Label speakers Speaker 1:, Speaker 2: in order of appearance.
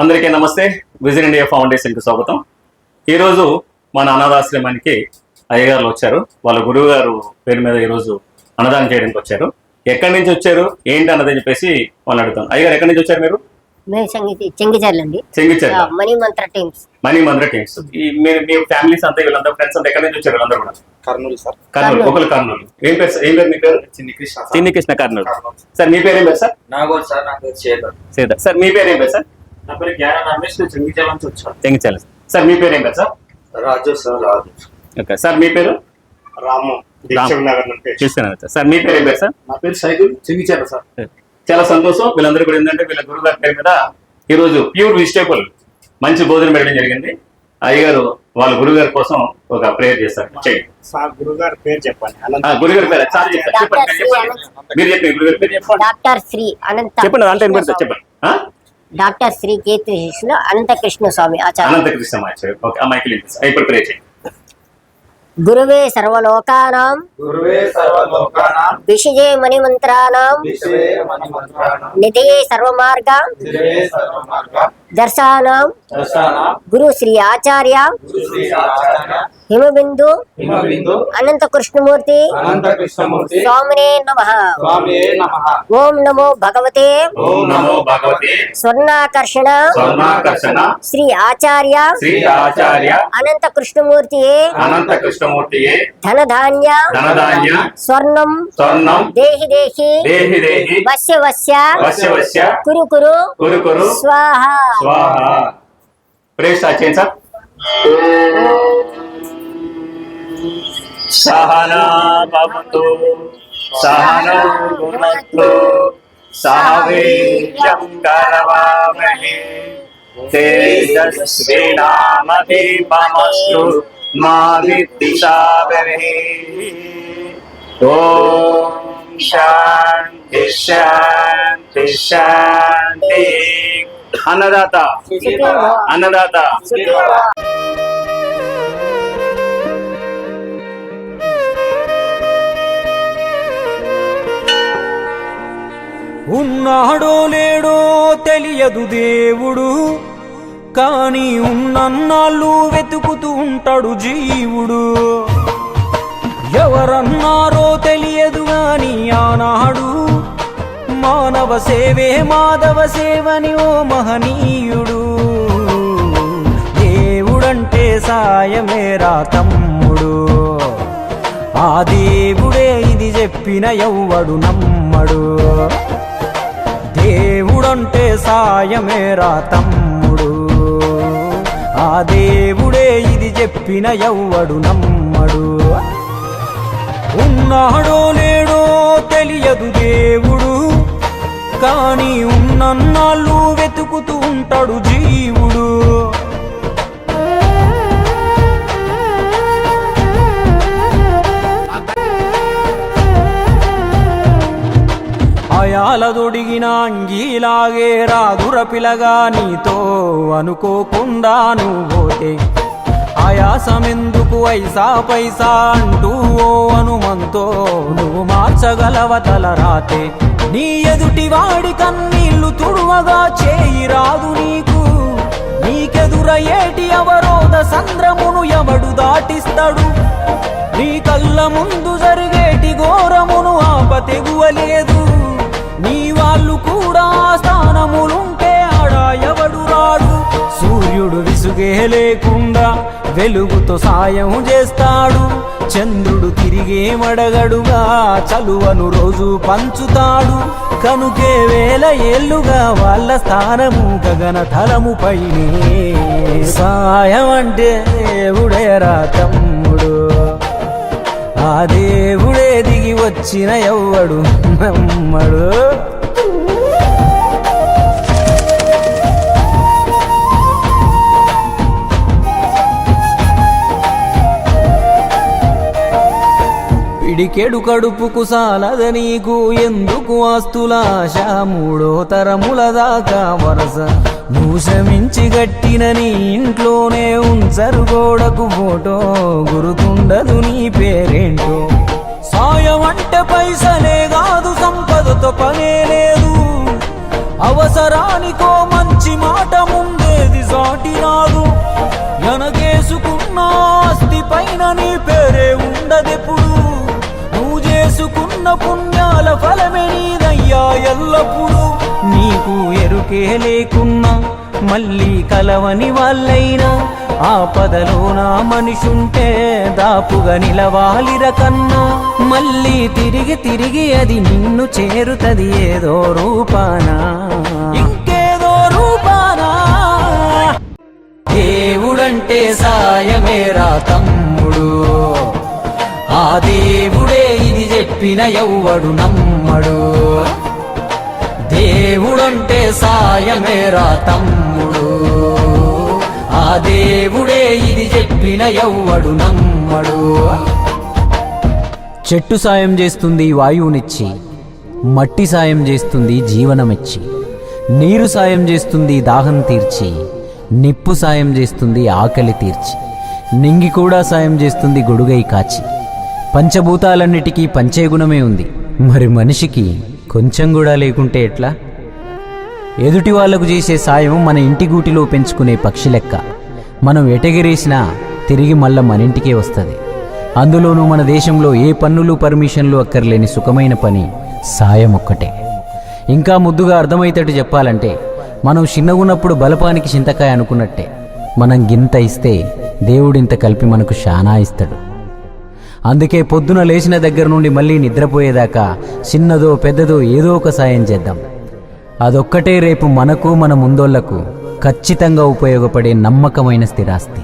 Speaker 1: అందరికీ నమస్తే. Vision India ఫౌండేషన్కి స్వాగతం. ఈరోజు మన అనాథాశ్రమానికి అయ్యగారులు వచ్చారు. వాళ్ళ గురువు గారు పేరు మీద ఈరోజు అన్నదానం చేయడానికి వచ్చారు. ఎక్కడి నుంచి వచ్చారు ఏంటి అన్నదని చెప్పేసి వాళ్ళు అడుగుతాం. అయ్యగారు ఎక్కడి నుంచి వచ్చారు మీరు? చెంగిచర్ల మనీ మంత్ర టీమ్స్. మీ ఫ్యామిలీస్ అంతా వీళ్ళంతా ఫ్రెండ్స్ అంతా ఎక్కడి నుంచి వచ్చారు? అందరూ కూడా
Speaker 2: కర్నూలు సార్.
Speaker 1: ఒకరు కర్నూలు. ఏం పేరు మీ పేరు? చిన్ని కృష్ణ కర్నూలు. సార్ మీ పేరు ఏం పేరు సార్?
Speaker 2: నాగోల్ సార్. నా పేరు
Speaker 1: సేదర్. సార్ మీ పేరు ఏం పేరు సార్?
Speaker 2: నా పేరు జ్ఞాన రమేష్. చెంగిచర్ల నుంచి వచ్చాను.
Speaker 1: చెంగిచర్ల. సార్ మీ పేరు ఏం పేరు సార్?
Speaker 2: రాజు సార్. రాజు.
Speaker 1: ఓకే సార్ మీ పేరు?
Speaker 2: రాము.
Speaker 1: చూస్తున్నాను సార్. మీ పేరు ఏం పేరు సార్?
Speaker 2: నా పేరు సైదుల్. చెంగిచర్ల సార్.
Speaker 1: చాలా సంతోషం. వీళ్ళందరూ కూడా ఏంటంటే వీళ్ళ గురువు గారి పేరు మీద ఈరోజు ప్యూర్ వెజిటేబుల్ మంచి భోజనం పెట్టడం జరిగింది. అయ్యగారు వాళ్ళ గురువు గారి కోసం ఒక ప్రేయర్ చేస్తారు.
Speaker 2: గురువు గారి పేరు చెప్పండి.
Speaker 1: గురుగారి పేరు మీరు చెప్పండి. గురుగారి పేరు
Speaker 3: డాక్టర్ శ్రీ అనంత
Speaker 1: చెప్పండి. అంటే చెప్పండి.
Speaker 3: డాక్టర్ శ్రీ కేతు శిష్యులు అనంత కృష్ణ స్వామి ఆచార్య.
Speaker 1: అనంత కృష్ణ ఆచార్య. ఓకే, ఆ మైకిల్ ఇప్పుడు ప్రేయర్ చేయండి.
Speaker 3: గురువే సర్వలోకానాం విషజే మణిమంత్రానాం నిధయే సర్వమార్గ దర్శనాం గురు శ్రీ ఆచార్య హిమబిందు అనంత కృష్ణమూర్తి స్వామినే నమః. ఓం నమో భగవతే స్వర్ణాకర్షణ శ్రీ ఆచార్య అనంత కృష్ణమూర్తి ధనధాన్య స్వర్ణం దేహి దేహి వశ్య వశ్య కురు కురు స్వాహ.
Speaker 1: సహనా భవతు సహనౌ భునక్తు సహ వీర్యం కరవావహై తేజస్వినామదీపమస్తు మా విద్విషావహై. ఓం శాంతి శాంతి శాంతి. అన్నదాత అన్నదాత.
Speaker 4: ఉన్నాడో లేడో తెలియదు దేవుడు, కానీ ఉన్నన్నాళ్ళు వెతుకుతూ ఉంటాడు జీవుడు. ఎవరన్నారో తెలియదు గాని ఆనాడు మానవ సేవే మాధవ సేవని ఓ మహనీయుడు. దేవుడంటే సాయమేరా తమ్ముడు, ఆ దేవుడే ఇది చెప్పిన ఎవ్వడు నమ్మడు. దేవుడంటే సాయమేరా తమ్ముడు, ఆ దేవుడే ఇది చెప్పిన ఎవ్వడు నమ్మడు. ఉన్నాడో లేడో తెలియదు దేవుడు, కానీ ఉన్నన్నాళ్ళు వెతుకుతూ ఉంటాడు జీవుడు. అయాలదొడిగిన అంగీలాగే రాదుర పిలగా నీతో అనుకోకుండా నువ్వోతే ఆయాసమెందుకు ఐసా పైసా అంటూ ఓ అనుమంతో నువ్వు మార్చగలవ తల రాతే. నీ ఎదుటి వాడి కన్నీళ్లు తుడువగా చేయి రాదు నీకు, నీకెదురయ్యేటి అవరోధ సంద్రమును ఎవడు దాటిస్తాడు. నీ కళ్ళ ముందు జరిగేటి ఘోరమును ఆప తెగువలేదు, నీ వాళ్ళు కూడా స్థానములుంటే ఆడా ఎవడు రాడు. సూర్యుడు విసుగే లేకుండా వెలుగుతో సాయం చేస్తాడు, చంద్రుడు తిరిగేమడగడుగా చలువను రోజు పంచుతాడు. కనుకే వేల ఏళ్ళుగా వాళ్ళ స్థానము గగన తలము పైనే. సాయం అంటే దేవుడేరా తమ్ముడు, ఆ దేవుడే దిగి వచ్చిన ఎవ్వడు నమ్మడు. పిడికెడు కడుపుకు సాలద నీకు ఎందుకు ఆస్తులాశ, మూడో తరముల దాకా వరస నువ్వు శ్రమించి గట్టిన నీ ఇంట్లోనే ఉంచరు గోడకు ఫోటో, గురుతుండదు నీ పేరేంటో. సాయం అంటే పైసలే కాదు, సంపదతో పనే లేదు, అవసరానికో మంచి మాట ముందు త్యాగాల ఫలమే నీదయ్యా ఎల్లప్పుడూ. నీకు ఎరుకే లేకున్నా మళ్ళీ కలవని వాళ్ళైనా ఆపదలో నా మనిషుంటే దాపుగా నిలవాలిర కన్నా. మళ్ళీ తిరిగి తిరిగి అది నిన్ను చేరుతది ఏదో రూపానా, ఇంకేదో రూపానా. దేవుడంటే సాయమేరా తమ్ముడు, ఆ దేవుడే ఇది చెప్పిన ఎవ్వడు నమ్మడు. దేవుడంటే సాయమేరా తమ్ముడు, ఆ దేవుడే ఇది చెప్పిన ఎవ్వడు నమ్మడు. చెట్టు సాయం చేస్తుంది వాయువునిచ్చి, మట్టి సాయం చేస్తుంది జీవనమిచ్చి, నీరు సాయం చేస్తుంది దాహం తీర్చి, నిప్పు సాయం చేస్తుంది ఆకలి తీర్చి, నింగి కూడా సాయం చేస్తుంది గొడుగై కాచి. పంచభూతాలన్నిటికీ పంచేగుణమే ఉంది, మరి మనిషికి కొంచెం కూడా లేకుంటే ఎట్లా? ఎదుటి వాళ్లకు చేసే సాయం మన ఇంటి గూటిలో పెంచుకునే పక్షి లెక్క. మనం ఎటగిరేసినా తిరిగి మళ్ళా మన ఇంటికే వస్తుంది. అందులోనూ మన దేశంలో ఏ పన్నులు పర్మిషన్లు అక్కర్లేని సుఖమైన పని సాయం ఒక్కటే. ఇంకా ముద్దుగా అర్థమయ్యేటట్టు చెప్పాలంటే, మనం చిన్నగున్నప్పుడు బలపానికి చింతకాయ అనుకున్నట్టే, మనం గింత ఇస్తే దేవుడింత కలిపి మనకు శానా ఇస్తాడు. అందుకే పొద్దున లేచిన దగ్గర నుండి మళ్ళీ నిద్రపోయేదాకా చిన్నదో పెద్దదో ఏదో ఒక సాయం చేద్దాం. అదొక్కటే రేపు మనకు మన ముందోళ్లకు ఖచ్చితంగా ఉపయోగపడే నమ్మకమైన స్థిరాస్తి.